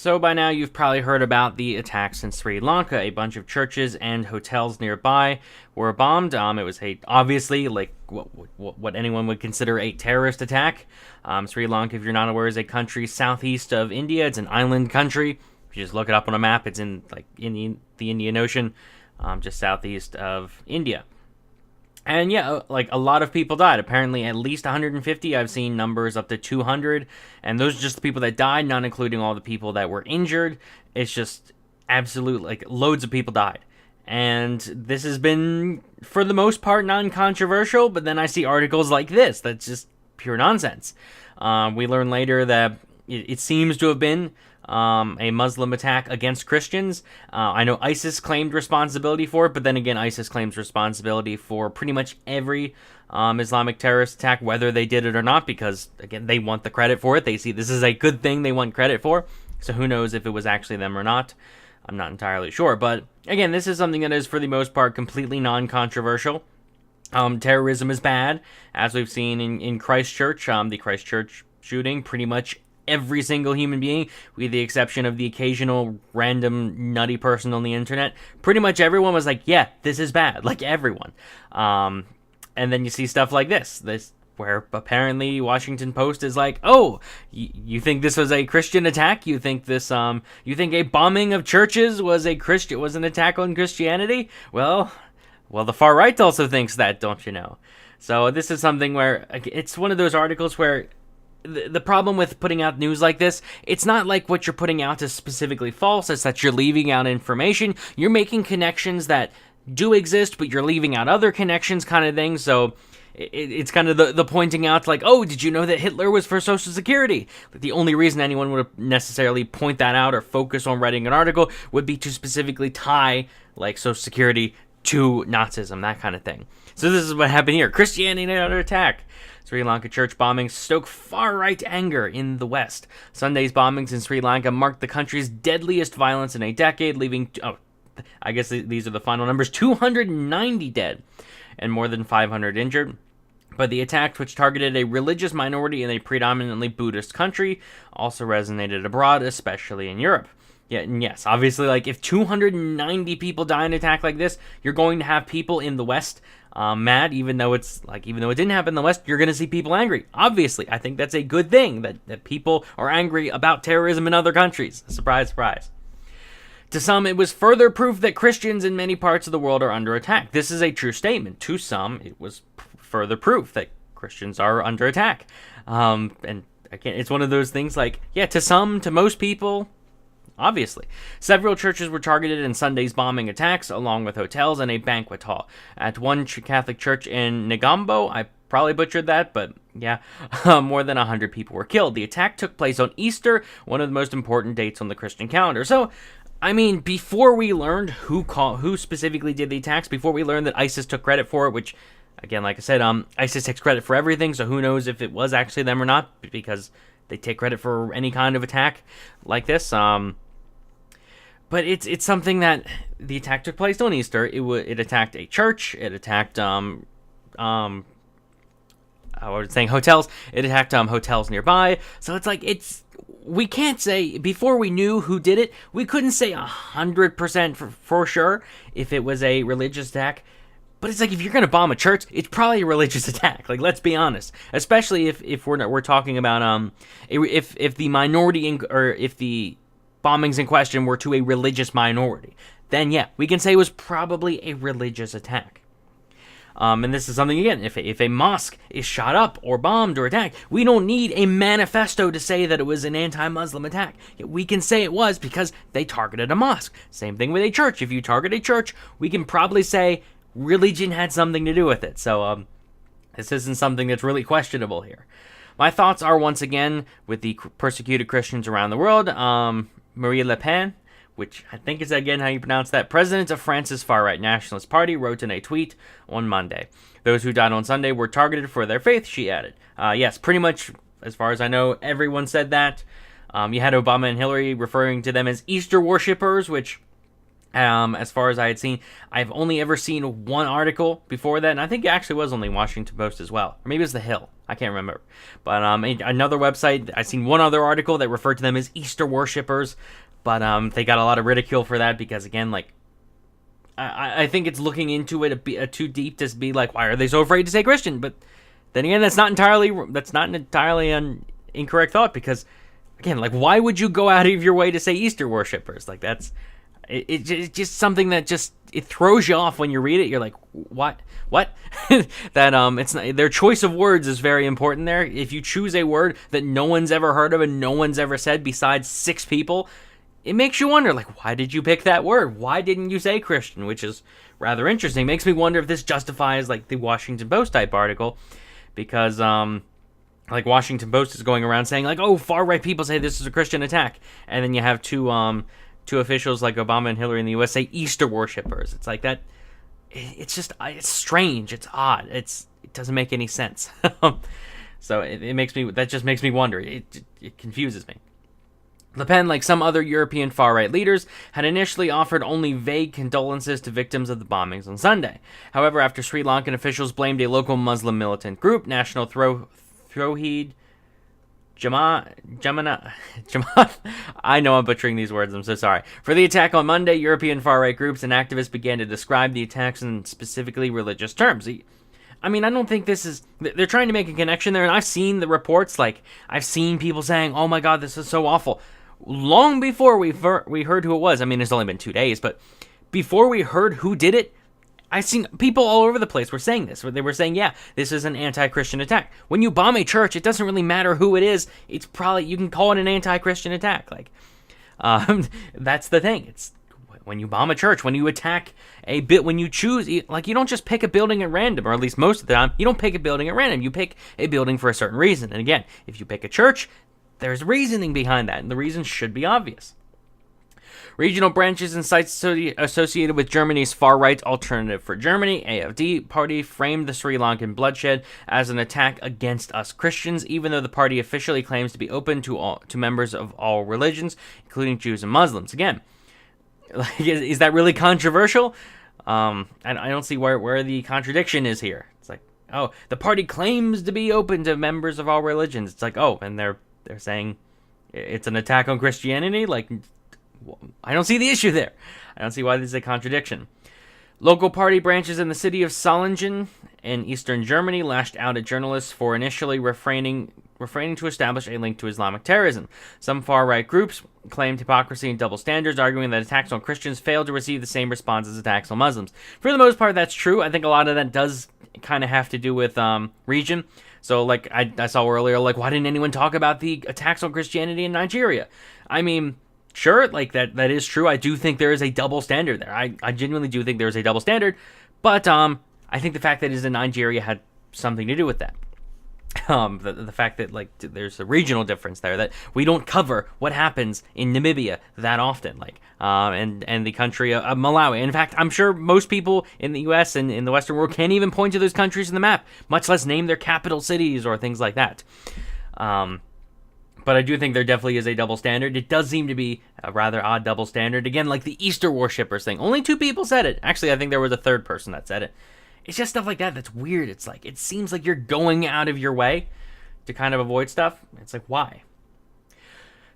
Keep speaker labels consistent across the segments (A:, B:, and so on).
A: So by now you've probably heard about the attacks in Sri Lanka. A bunch of churches and hotels nearby were bombed. It was obviously like what anyone would consider a terrorist attack. Sri Lanka, if you're not aware, is a country southeast of India. It's an island country. If you just look it up on a map, it's in the Indian Ocean, just southeast of India. And yeah, like a lot of people died. Apparently, at least 150. I've seen numbers up to 200. And those are just the people that died, not including all the people that were injured. It's just absolute, like, loads of people died. And this has been, for the most part, non-controversial. But then I see articles like this. That's just pure nonsense. We learn later that it seems to have been a Muslim attack against Christians. I know ISIS claimed responsibility for it, but then again, ISIS claims responsibility for pretty much every Islamic terrorist attack, whether they did it or not, because, again, they want the credit for it. They see this is a good thing they want credit for, so who knows if it was actually them or not. I'm not entirely sure, but, again, this is something that is, for the most part, completely non-controversial. Terrorism is bad, as we've seen in Christchurch, the Christchurch shooting. Pretty much every single human being, with the exception of the occasional random nutty person on the internet, pretty much everyone was like, yeah, this is bad, like everyone. And then you see stuff like this where apparently Washington Post is like, oh, you think this was a Christian attack? You think you think a bombing of churches was an attack on Christianity? Well, the far right also thinks that, don't you know? So this is something where it's one of those articles where the problem with putting out news like this, it's not like what you're putting out is specifically false. It's that you're leaving out information. You're making connections that do exist, but you're leaving out other connections kind of thing. So it's kind of the pointing out, like, oh, did you know that Hitler was for Social Security? The only reason anyone would necessarily point that out or focus on writing an article would be to specifically tie, like, Social Security to Nazism, that kind of thing. So this is what happened here. Christianity under attack. Sri Lanka church bombings stoke far-right anger in the West. Sunday's bombings in Sri Lanka marked the country's deadliest violence in a decade, leaving, I guess these are the final numbers, 290 dead and more than 500 injured. But the attack, which targeted a religious minority in a predominantly Buddhist country, also resonated abroad, especially in Europe. Yeah, and yes, obviously, like, if 290 people die in an attack like this, you're going to have people in the West mad, even though it didn't happen in the West, you're going to see people angry. Obviously, I think that's a good thing, that people are angry about terrorism in other countries. Surprise, surprise. To some, it was further proof that Christians in many parts of the world are under attack. This is a true statement. To some, it was further proof that Christians are under attack. And again, it's one of those things like, yeah, to most people, obviously. Several churches were targeted in Sunday's bombing attacks, along with hotels and a banquet hall. At one Catholic church in Negombo, I probably butchered that, but yeah, more than 100 people were killed. The attack took place on Easter, one of the most important dates on the Christian calendar. So, I mean, before we learned who specifically did the attacks, before we learned that ISIS took credit for it, which, again, like I said, ISIS takes credit for everything, so who knows if it was actually them or not, because they take credit for any kind of attack like this. But it's something that the attack took place on Easter. It attacked a church. It attacked I was saying hotels. It attacked hotels nearby. So it's like we can't say before we knew who did it. We couldn't say 100% for sure if it was a religious attack. But it's like if you're gonna bomb a church, it's probably a religious attack. Like, let's be honest. Especially if we're talking about if the minority or if the bombings in question were to a religious minority, then yeah, we can say it was probably a religious attack. And this is something, again, if a mosque is shot up or bombed or attacked, we don't need a manifesto to say that it was an anti-Muslim attack. We can say it was because they targeted a mosque. Same thing with a church. If you target a church, we can probably say religion had something to do with it. So this isn't something that's really questionable here. My thoughts are, once again, with the persecuted Christians around the world. Marie Le Pen, which I think is again how you pronounce that, president of France's far-right nationalist party, wrote in a tweet on Monday. Those who died on Sunday were targeted for their faith, she added. Yes, pretty much, as far as I know, everyone said that. You had Obama and Hillary referring to them as Easter worshippers, which As far as I had seen, I've only ever seen one article before that, and I think it actually was only Washington Post as well, or maybe it was The Hill. I can't remember. But another website, I've seen one other article that referred to them as Easter worshippers, but they got a lot of ridicule for that because, again, like, I think it's looking into it too deep to be like, why are they so afraid to say Christian? But then again, that's not an entirely incorrect thought, because, again, like, why would you go out of your way to say Easter worshippers? Like, it's just something that it throws you off when you read it. You're like, what? That it's not, their choice of words is very important there. If you choose a word that no one's ever heard of and no one's ever said besides 6 people, it makes you wonder, like, why did you pick that word? Why didn't you say Christian? Which is rather interesting. Makes me wonder if this justifies, like, the Washington Post type article, because like, Washington Post is going around saying, like, oh, far right people say this is a Christian attack, and then you have two officials like Obama and Hillary in the U.S. say Easter worshippers. It's like that. It's just, it's strange. It's odd. It doesn't make any sense. So that just makes me wonder. It confuses me. Le Pen, like some other European far-right leaders, had initially offered only vague condolences to victims of the bombings on Sunday. However, after Sri Lankan officials blamed a local Muslim militant group, National Tawheed Jamaat, I know I'm butchering these words, I'm so sorry. For the attack on Monday, European far-right groups and activists began to describe the attacks in specifically religious terms. I mean, I don't think they're trying to make a connection there, and I've seen the reports, like, I've seen people saying, oh my god, this is so awful. Long before we heard who it was, I mean, it's only been 2 days, but before we heard who did it, I've seen people all over the place were saying this. They were saying, yeah, this is an anti-Christian attack. When you bomb a church, it doesn't really matter who it is. It's probably, you can call it an anti-Christian attack. Like, that's the thing. It's when you bomb a church, when you attack when you choose, like, you don't just pick a building at random, or at least most of the time, you don't pick a building at random. You pick a building for a certain reason. And again, if you pick a church, there's reasoning behind that, and the reason should be obvious. Regional branches and sites associated with Germany's far-right Alternative for Germany, AfD, party framed the Sri Lankan bloodshed as an attack against us Christians, even though the party officially claims to be open to members of all religions, including Jews and Muslims. Again, like, is that really controversial? I don't see where the contradiction is here. It's like, oh, the party claims to be open to members of all religions. It's like, oh, and they're saying it's an attack on Christianity? Like, I don't see the issue there. I don't see why this is a contradiction. Local party branches in the city of Solingen in eastern Germany lashed out at journalists for initially refraining to establish a link to Islamic terrorism. Some far-right groups claimed hypocrisy and double standards, arguing that attacks on Christians failed to receive the same response as attacks on Muslims. For the most part, that's true. I think a lot of that does kind of have to do with region. So, like, I saw earlier, like, why didn't anyone talk about the attacks on Christianity in Nigeria? I mean, sure, like, that is true. I do think there is a double standard there. I genuinely do think there is a double standard, but I think the fact that it is in Nigeria had something to do with that. The fact that, like, there's a regional difference there, that we don't cover what happens in Namibia that often, like, and the country of Malawi. In fact, I'm sure most people in the U.S. and in the Western world can't even point to those countries in the map, much less name their capital cities or things like that. But I do think there definitely is a double standard. It does seem to be a rather odd double standard. Again, like the Easter worshippers thing. Only 2 people said it. Actually, I think there was a third person that said it. It's just stuff like that that's weird. It's like, it seems like you're going out of your way to kind of avoid stuff. It's like, why?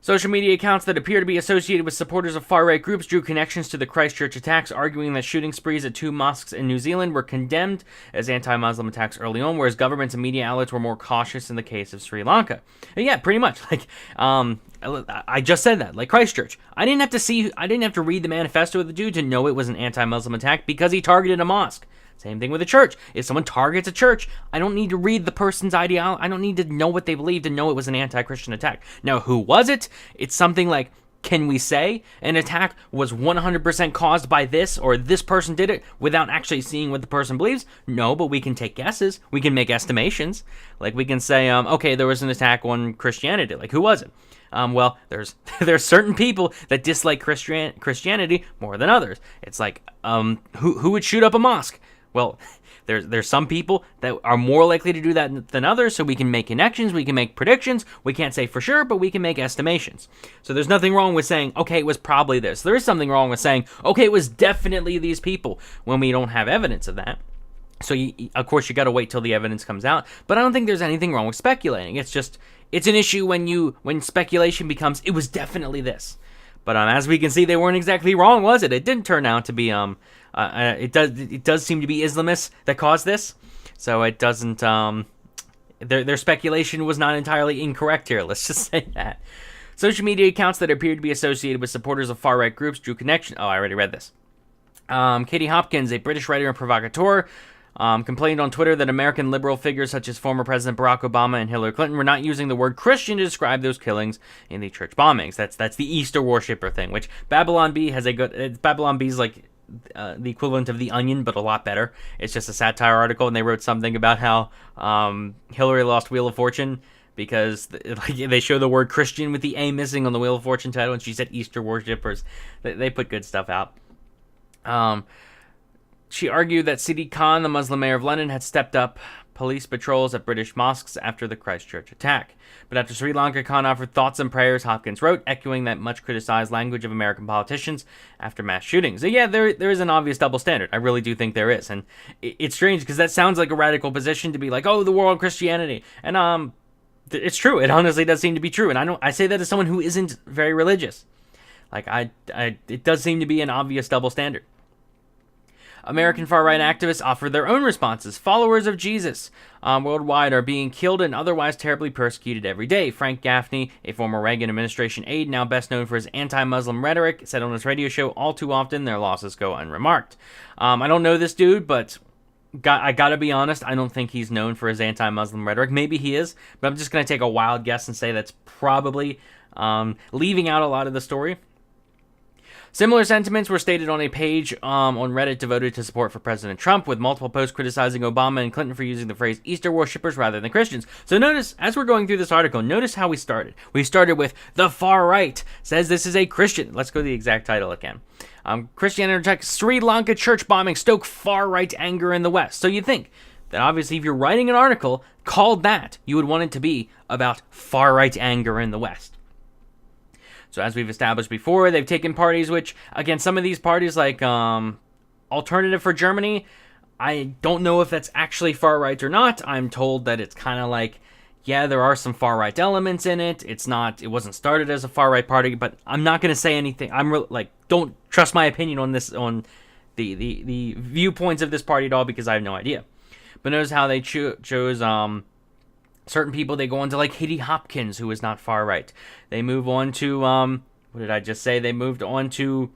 A: Social media accounts that appear to be associated with supporters of far-right groups drew connections to the Christchurch attacks, arguing that shooting sprees at 2 mosques in New Zealand were condemned as anti-Muslim attacks early on, whereas governments and media outlets were more cautious in the case of Sri Lanka. And yeah, pretty much. Like, I just said that. Like Christchurch, I didn't have to read the manifesto of the dude to know it was an anti-Muslim attack because he targeted a mosque. Same thing with a church. If someone targets a church, I don't need to read the person's ideology. I don't need to know what they believe to know it was an anti-Christian attack. Now, who was it? It's something like, can we say an attack was 100% caused by this, or this person did it, without actually seeing what the person believes? No, but we can take guesses. We can make estimations. Like, we can say, okay, there was an attack on Christianity. Like, who was it? Well, there's certain people that dislike Christianity more than others. It's like, who would shoot up a mosque? Well, there's some people that are more likely to do that than others, so we can make connections, we can make predictions. We can't say for sure, but we can make estimations. So there's nothing wrong with saying, okay, it was probably this. There is something wrong with saying, okay, it was definitely these people, when we don't have evidence of that. So, of course, you got to wait till the evidence comes out. But I don't think there's anything wrong with speculating. It's an issue when speculation becomes, it was definitely this. But as we can see, they weren't exactly wrong, was it? It didn't turn out to be it does seem to be Islamists that caused this, so it doesn't. Their speculation was not entirely incorrect here. Let's just say that. Social media accounts that appeared to be associated with supporters of far right groups drew connection. Oh, I already read this. Katie Hopkins, a British writer and provocateur, complained on Twitter that American liberal figures such as former President Barack Obama and Hillary Clinton were not using the word Christian to describe those killings in the church bombings. That's the Easter worshiper thing, which Babylon Bee has a good. Babylon Bee's like the equivalent of The Onion, but a lot better. It's just a satire article, and they wrote something about how Hillary lost Wheel of Fortune because they show the word Christian with the A missing on the Wheel of Fortune title, and she said Easter worshippers. They put good stuff out. She argued that Sadiq Khan, the Muslim mayor of London, had stepped up police patrols at British mosques after the Christchurch attack. But after Sri Lanka, Khan offered thoughts and prayers, Hopkins wrote, echoing that much criticized language of American politicians after mass shootings. So yeah, there is an obvious double standard. I really do think there is. And it's strange because that sounds like a radical position to be like, oh, the war on Christianity. And it's true. It honestly does seem to be true. And I say that as someone who isn't very religious. Like, it does seem to be an obvious double standard. American far-right activists offered their own responses. Followers of Jesus worldwide are being killed and otherwise terribly persecuted every day. Frank Gaffney, a former Reagan administration aide, now best known for his anti-Muslim rhetoric, said on his radio show, all too often their losses go unremarked. I don't know this dude, but I gotta be honest, I don't think he's known for his anti-Muslim rhetoric. Maybe he is, but I'm just going to take a wild guess and say that's probably leaving out a lot of the story. Similar sentiments were stated on a page on Reddit devoted to support for President Trump, with multiple posts criticizing Obama and Clinton for using the phrase Easter worshippers rather than Christians. So notice, as we're going through this article, notice how we started. We started with, the far right says this is a Christian. Let's go to the exact title again. Christianity attacks Sri Lanka church bombing stoke far-right anger in the West. So you'd think that obviously if you're writing an article called that, you would want it to be about far-right anger in the West. So as we've established before, they've taken parties which, again, some of these parties like Alternative for Germany, I don't know if that's actually far-right or not. I'm told that it's kind of like, yeah, there are some far-right elements in it. It wasn't started as a far-right party, but I'm not going to say anything. Don't trust my opinion on this, on the viewpoints of this party at all, because I have no idea. But notice how they chose certain people. They go on to like Katie Hopkins, who is not far right. They move on to what did I just say? They moved on to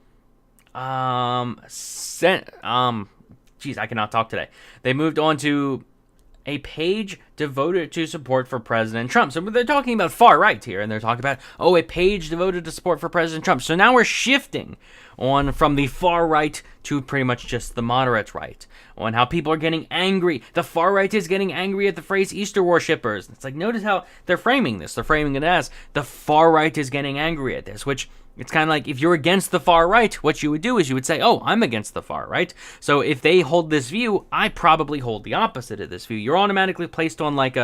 A: geez, I cannot talk today. They moved on to a page devoted to support for President Trump. So they're talking about far right here, and they're talking about, a page devoted to support for President Trump. So now we're shifting on from the far right to pretty much just the moderate right, on how people are getting angry. The far right is getting angry at the phrase Easter worshippers. It's like, notice how they're framing this. They're framing it as the far right is getting angry at this, which it's kind of like if you're against the far right, what you would do is you would say, I'm against the far right. So if they hold this view, I probably hold the opposite of this view. You're automatically placed on like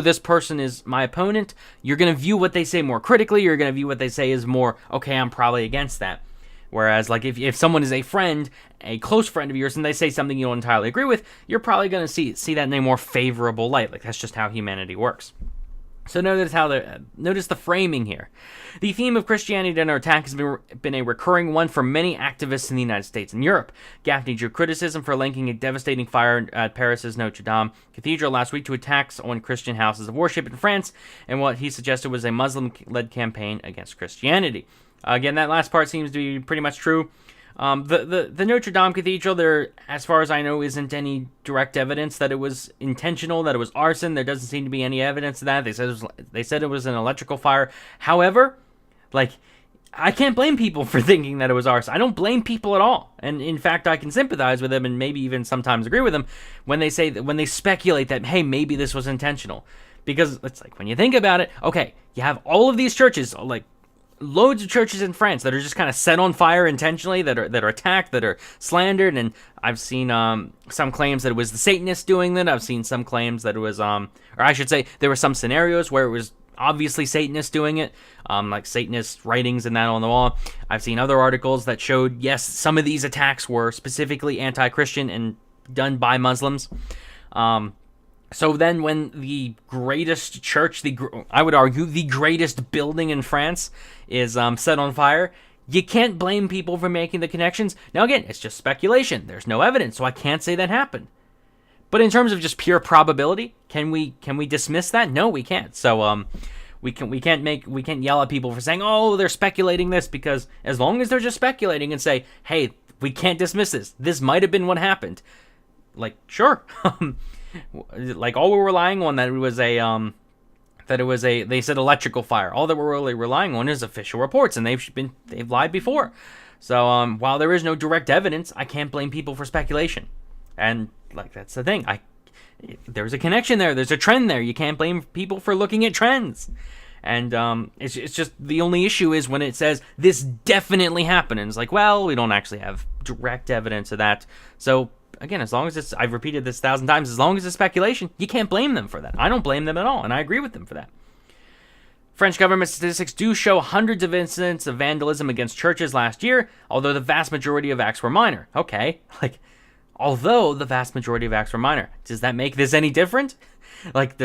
A: this person is my opponent. You're going to view what they say more critically. You're going to view what they say as more, okay, I'm probably against that. Whereas, like, if someone is a friend, a close friend of yours, and they say something you don't entirely agree with, you're probably going to see that in a more favorable light. Like, that's just how humanity works. So notice the framing here. The theme of Christianity under attack has been a recurring one for many activists in the United States and Europe. Gaffney drew criticism for linking a devastating fire at Paris's Notre Dame Cathedral last week to attacks on Christian houses of worship in France, and what he suggested was a Muslim-led campaign against Christianity. Again, that last part seems to be pretty much true. The Notre Dame Cathedral, there, as far as I know, isn't any direct evidence that it was intentional, that it was arson. There doesn't seem to be any evidence of that. They said it was an electrical fire. However, I can't blame people for thinking that it was arson. I don't blame people at all. And in fact, I can sympathize with them and maybe even sometimes agree with them when they say that, when they speculate that, hey, maybe this was intentional. Because it's like, when you think about it, okay, you have all of these churches, like loads of churches in France that are just kind of set on fire intentionally, that are attacked, that are slandered. And I've seen some claims that it was the Satanists doing that. I've seen some claims that it was, or I should say, there were some scenarios where it was obviously Satanists doing it, like Satanist writings and that on the wall. I've seen other articles that showed, yes, some of these attacks were specifically anti-Christian and done by Muslims. So then when the greatest church, I would argue the greatest building in France is set on fire, you can't blame people for making the connections. Now again, it's just speculation. There's no evidence, so I can't say that happened. But in terms of just pure probability, can we dismiss that? No, we can't. So we can't yell at people for saying, oh, they're speculating this, because as long as they're just speculating and say, hey, we can't dismiss this. This might have been what happened. Like, sure. Like, all we're relying on that it was a they said electrical fire. All that we're really relying on is official reports, and they've lied before. So while there is no direct evidence, I can't blame people for speculation. And like, that's the thing. There's a connection there. There's a trend there. You can't blame people for looking at trends. And it's just, the only issue is when it says this definitely happened, and it's like, well, we don't actually have direct evidence of that. So again, as long as I've repeated this 1,000 times, as long as it's speculation, you can't blame them for that. I don't blame them at all, and I agree with them for that. French government statistics do show hundreds of incidents of vandalism against churches last year, although the vast majority of acts were minor. Okay, like, although the vast majority of acts were minor, does that make this any different? Like,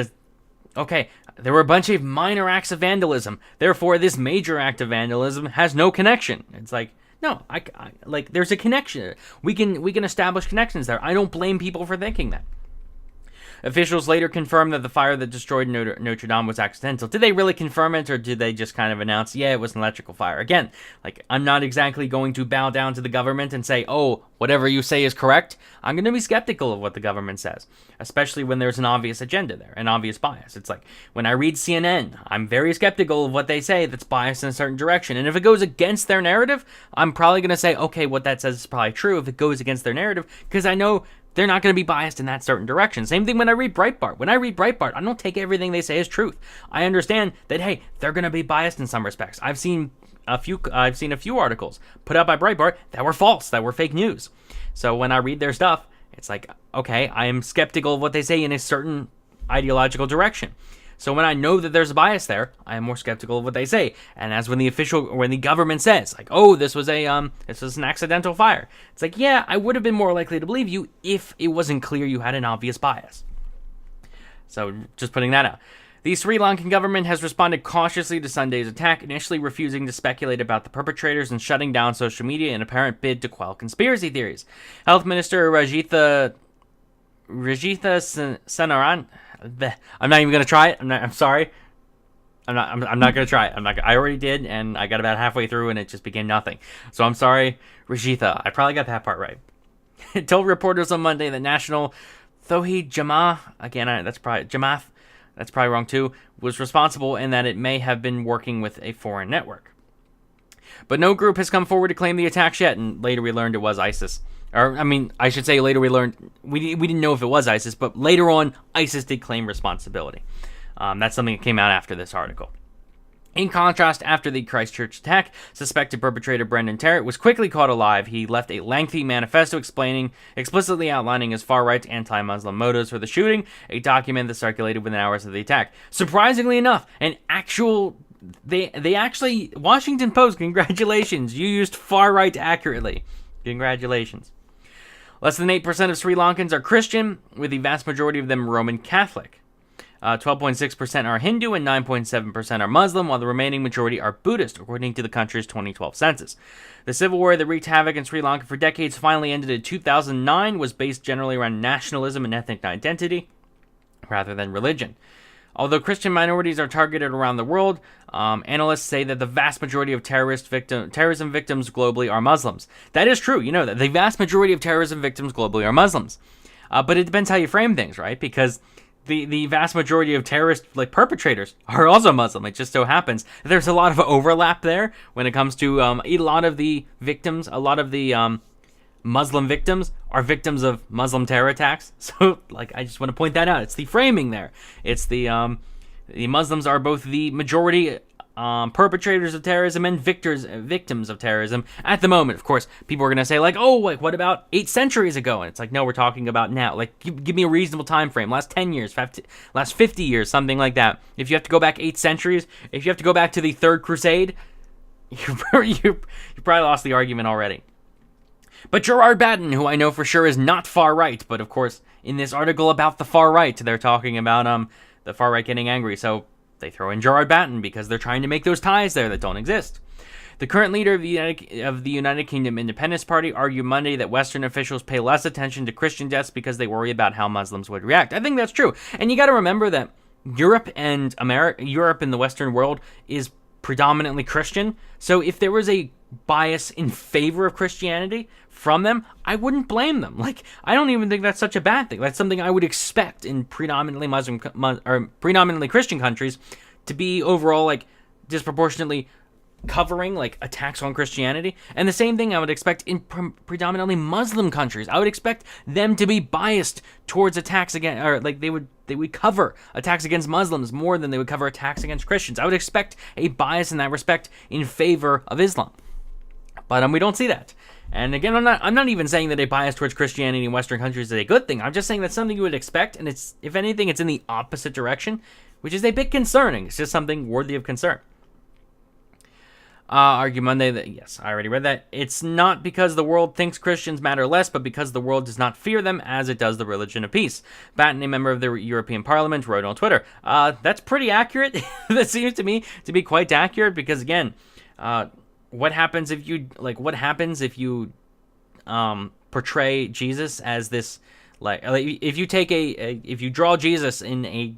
A: okay, there were a bunch of minor acts of vandalism, therefore this major act of vandalism has no connection. It's like, no, I like, there's a connection. We can establish connections there. I don't blame people for thinking that. Officials later confirmed that the fire that destroyed Notre Dame was accidental. Did they really confirm it, or did they just kind of announce, yeah, it was an electrical fire? Again, like, I'm not exactly going to bow down to the government and say, oh, whatever you say is correct. I'm going to be skeptical of what the government says, especially when there's an obvious agenda there, an obvious bias. It's like, when I read CNN, I'm very skeptical of what they say that's biased in a certain direction. And if it goes against their narrative, I'm probably going to say, okay, what that says is probably true if it goes against their narrative, because I know they're not going to be biased in that certain direction. Same thing when I read Breitbart. When I read Breitbart, I don't take everything they say as truth. I understand that, hey, they're going to be biased in some respects. I've seen a few articles put out by Breitbart that were false, that were fake news. So when I read their stuff, it's like, okay, I am skeptical of what they say in a certain ideological direction. So when I know that there's a bias there, I am more skeptical of what they say. And as when the government says, like, oh, this was an accidental fire, it's like, yeah, I would have been more likely to believe you if it wasn't clear you had an obvious bias. So just putting that out. The Sri Lankan government has responded cautiously to Sunday's attack, initially refusing to speculate about the perpetrators and shutting down social media in an apparent bid to quell conspiracy theories. Health Minister Rajitha Senaran. I'm not even gonna try it. I'm sorry. I'm not gonna try it. I already did, and I got about halfway through, and it just became nothing. So I'm sorry, Rajitha. I probably got that part right. It told reporters on Monday that National Tawhid Jamaah, again, that's probably wrong too, was responsible, and that it may have been working with a foreign network. But no group has come forward to claim the attacks yet, and later we learned it was ISIS. Or, I mean, I should say later we learned, we didn't know if it was ISIS, but later on, ISIS did claim responsibility. That's something that came out after this article. In contrast, after the Christchurch attack, suspected perpetrator Brendan Terrett was quickly caught alive. He left a lengthy manifesto explicitly outlining his far-right anti-Muslim motives for the shooting, a document that circulated within hours of the attack. Surprisingly enough, they actually, Washington Post, congratulations, you used far-right accurately. Congratulations. Less than 8% of Sri Lankans are Christian, with the vast majority of them Roman Catholic. 12.6% are Hindu and 9.7% are Muslim, while the remaining majority are Buddhist, according to the country's 2012 census. The civil war that wreaked havoc in Sri Lanka for decades finally ended in 2009, was based generally around nationalism and ethnic identity, rather than religion. Although Christian minorities are targeted around the world, analysts say that the vast majority of terrorism victims globally are Muslims. That is true, you know that. The vast majority of terrorism victims globally are Muslims. But it depends how you frame things, right? Because the vast majority of terrorist perpetrators are also Muslim. It just so happens there's a lot of overlap there when it comes to a lot of the victims, a lot of the Muslim victims are victims of Muslim terror attacks. So, I just want to point that out. It's the framing there. It's the Muslims are both the majority perpetrators of terrorism and victims of terrorism at the moment. Of course, people are going to say, like, oh, like, what about 8 centuries ago? And it's like, no, we're talking about now. Like, give me a reasonable time frame. Last 10 years, last 50 years, something like that. If you have to go back 8 centuries, if you have to go back to the Third Crusade, you probably lost the argument already. But Gerard Batten, who I know for sure is not far right, but of course, in this article about the far right, they're talking about the far right getting angry, so they throw in Gerard Batten because they're trying to make those ties there that don't exist. The current leader of the United Kingdom Independence Party argued Monday that Western officials pay less attention to Christian deaths because they worry about how Muslims would react. I think that's true, and you got to remember that Europe and the Western world is predominantly Christian, so if there was a bias in favor of Christianity from them, I wouldn't blame them. Like, I don't even think that's such a bad thing. That's something I would expect in predominantly predominantly Christian countries to be overall, like, disproportionately covering, like, attacks on Christianity. And the same thing I would expect in predominantly Muslim countries. I would expect them to be biased towards attacks against, or like they would cover attacks against Muslims more than they would cover attacks against Christians. I would expect a bias in that respect in favor of Islam. But we don't see that. And again, I'm not even saying that a bias towards Christianity in Western countries is a good thing. I'm just saying that's something you would expect, and it's, if anything, it's in the opposite direction, which is a bit concerning. It's just something worthy of concern. Argue Monday that, yes, I already read that. It's not because the world thinks Christians matter less, but because the world does not fear them as it does the religion of peace. Batten, a member of the European Parliament, wrote on Twitter. That's pretty accurate. That seems to me to be quite accurate because, again, what happens if you portray Jesus as this, like if you draw Jesus in a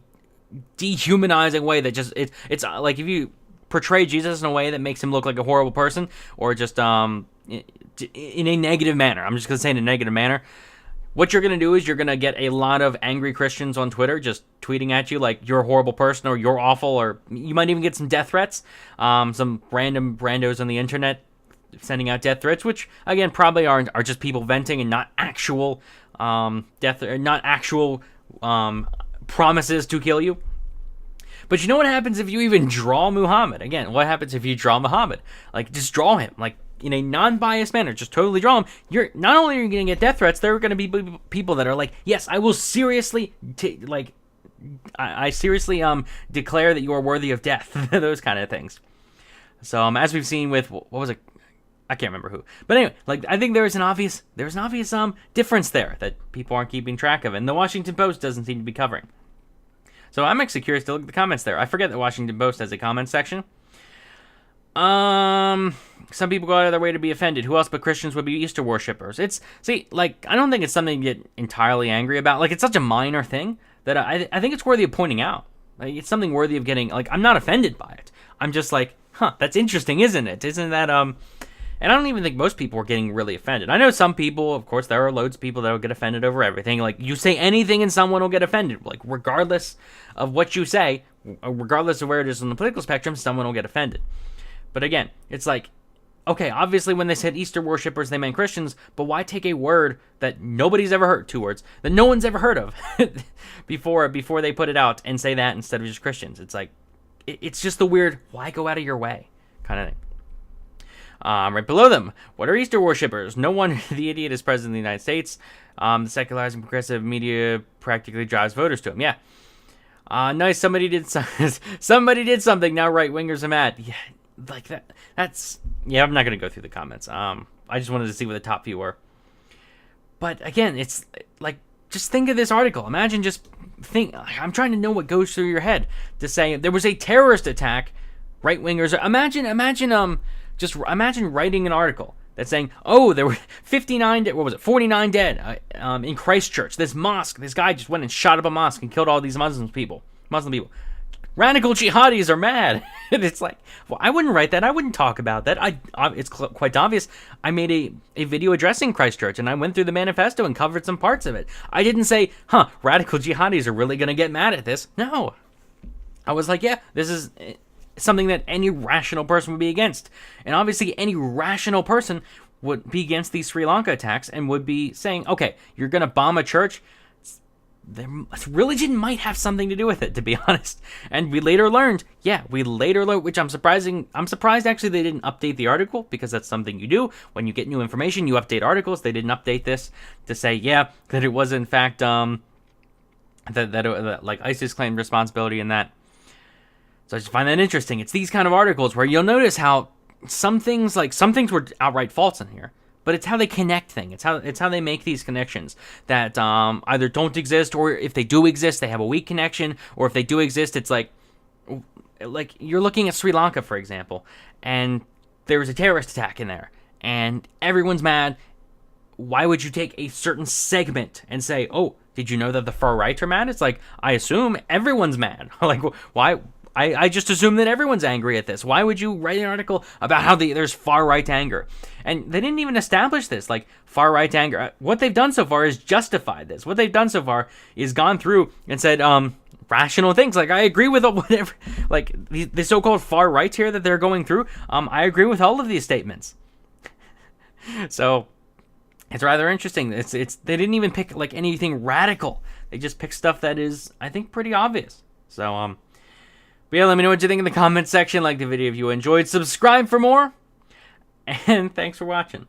A: dehumanizing way that just it's like if you portray Jesus in a way that makes him look like a horrible person, or just in a negative manner. I'm just gonna say in a negative manner. What you're gonna do is you're gonna get a lot of angry Christians on Twitter just tweeting at you like you're a horrible person or you're awful, or you might even get some death threats. Some random brandos on the internet sending out death threats, which again probably are just people venting and not actual death or not actual promises to kill you. But you know what happens if you even draw Muhammad? Again, what happens if you draw Muhammad? Like, just draw him, like, in a non-biased manner. Just totally draw him. You're not only are you going to get death threats, there are going to be people that are like, yes, I will seriously, I seriously declare that you are worthy of death. Those kind of things. So, as we've seen with, what was it? I can't remember who. But anyway, like, I think there's an obvious difference there that people aren't keeping track of, and the Washington Post doesn't seem to be covering. So I'm actually curious to look at the comments there. I forget that Washington Post has a comment section. Some people go out of their way to be offended. Who else but Christians would be Easter worshippers? I don't think it's something to get entirely angry about. Like, it's such a minor thing that I think it's worthy of pointing out. Like, it's something worthy of getting, like, I'm not offended by it. I'm just like, that's interesting, isn't it? Isn't that, and I don't even think most people are getting really offended. I know some people, of course, there are loads of people that will get offended over everything. Like, you say anything and someone will get offended. Like, regardless of what you say, regardless of where it is on the political spectrum, someone will get offended. But again, it's like, okay, obviously when they said Easter worshippers, they meant Christians, but why take a word that nobody's ever heard, 2 words, that no one's ever heard of before they put it out and say that instead of just Christians? It's like, it's just the weird, why go out of your way kind of thing. Right below them, what are Easter worshippers? No one, the idiot is president of the United States. The secularizing progressive media practically drives voters to him. Yeah. Nice, somebody did something, now right-wingers are mad. Yeah, like that. Yeah, I'm not going to go through the comments. I just wanted to see what the top few were. But again, it's like, just think of this article. Imagine I'm trying to know what goes through your head to say there was a terrorist attack, right-wingers. Imagine writing an article that's saying, oh, there were 49 dead in Christchurch. This mosque, this guy just went and shot up a mosque and killed all these Muslim people. Radical jihadis are mad. And it's like, well, I wouldn't write that. I wouldn't talk about that. It's quite obvious. I made a video addressing Christchurch, and I went through the manifesto and covered some parts of it. I didn't say, radical jihadis are really going to get mad at this. No. I was like, yeah, this is something that any rational person would be against. And obviously any rational person would be against these Sri Lanka attacks and would be saying, okay, you're going to bomb a church. religion might have something to do with it, to be honest. And we later learned, which I'm surprised actually they didn't update the article, because that's something you do when you get new information. You update articles. They didn't update this to say, that it was in fact that like ISIS claimed responsibility in that. So I just find that interesting. It's these kind of articles where you'll notice how some things were outright false in here, but it's how they connect things. It's how they make these connections that either don't exist, or if they do exist, they have a weak connection, or if they do exist, it's like you're looking at Sri Lanka, for example, and there was a terrorist attack in there, and everyone's mad. Why would you take a certain segment and say, oh, did you know that the far right are mad? It's like, I assume everyone's mad. Like, why? I just assume that everyone's angry at this. Why would you write an article about how there's far right anger? And they didn't even establish this, like far right anger. What they've done so far is justify this. What they've done so far is gone through and said rational things. Like, I agree with whatever, like the so-called far right here that they're going through. I agree with all of these statements. So it's rather interesting. They didn't even pick like anything radical. They just picked stuff that is, I think, pretty obvious. So but yeah, let me know what you think in the comments section. Like the video if you enjoyed. Subscribe for more. And thanks for watching.